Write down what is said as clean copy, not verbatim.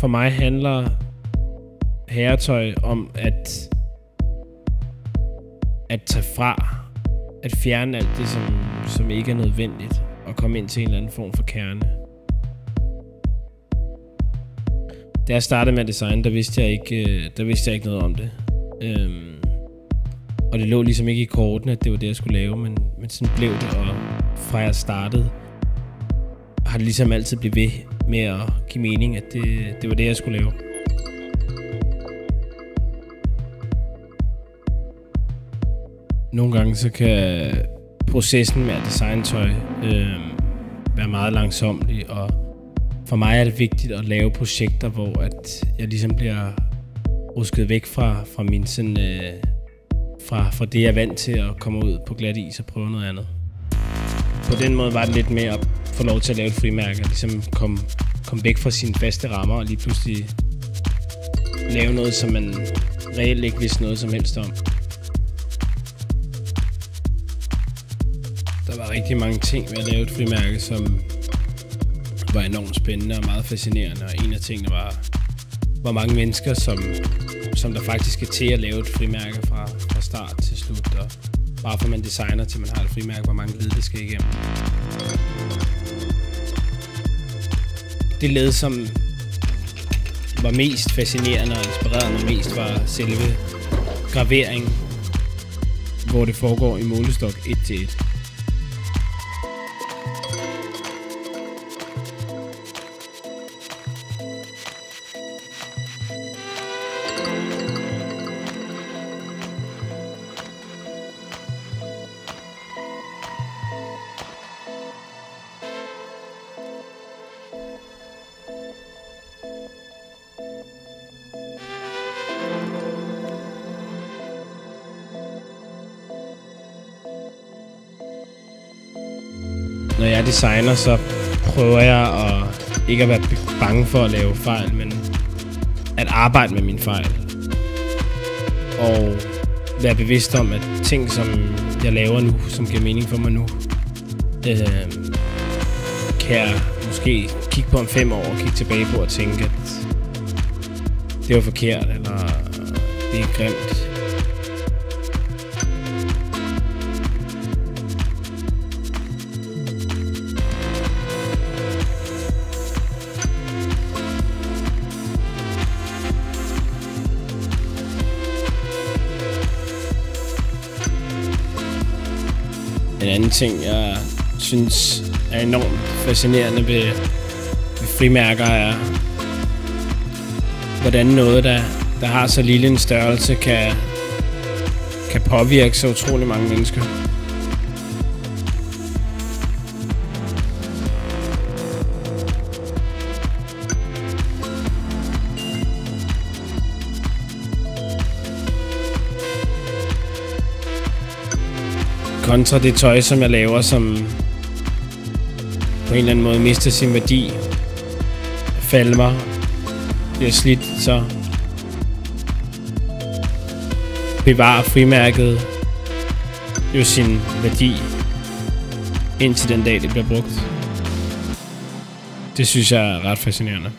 For mig handler herretøj om at tage fra, at fjerne alt det, som ikke er nødvendigt, og komme ind til en eller anden form for kerne. Da jeg startede med design, der vidste jeg ikke noget om det. Og det lå ligesom ikke i kortene, at det var det, jeg skulle lave, men sådan blev det, og fra jeg startede, har det ligesom altid blivet ved med at give mening, at det var det, jeg skulle lave. Nogle gange så kan processen med at designe tøj være meget langsomlig, og for mig er det vigtigt at lave projekter, hvor at jeg ligesom bliver rusket væk fra min sådan, fra det, jeg er vant til at komme ud på glat is og prøve noget andet. På den måde var det lidt mere at få lov til at lave et frimærke, ligesom komme væk fra sine faste rammer og lige pludselig lave noget, som man reelt ikke vidste noget som helst om. Der var rigtig mange ting ved at lave et frimærke, som var enormt spændende og meget fascinerende, og en af tingene var, hvor mange mennesker, som der faktisk skal til at lave et frimærke fra start til slut, og bare for man designer til man har et frimærke, hvor mange led det skal igennem. Det led, som var mest fascinerende og inspirerende og mest, var selve graveringen, hvor det foregår i målestok 1:1. Når jeg designer, så prøver jeg ikke at være bange for at lave fejl, men at arbejde med mine fejl. Og være bevidst om, at ting, som jeg laver nu, som giver mening for mig nu, kan jeg måske kigge på om 5 år og kigge tilbage på og tænke, at det var forkert, eller det er grimt. En anden ting, jeg synes er enormt fascinerende ved frimærker, er, hvordan noget, der har så lille en størrelse, kan påvirke så utrolig mange mennesker. Kontra det tøj, som jeg laver, som på en eller anden måde mister sin værdi, falmer, bliver slidt, så bevarer frimærket jo sin værdi indtil den dag, det bliver brugt. Det synes jeg er ret fascinerende.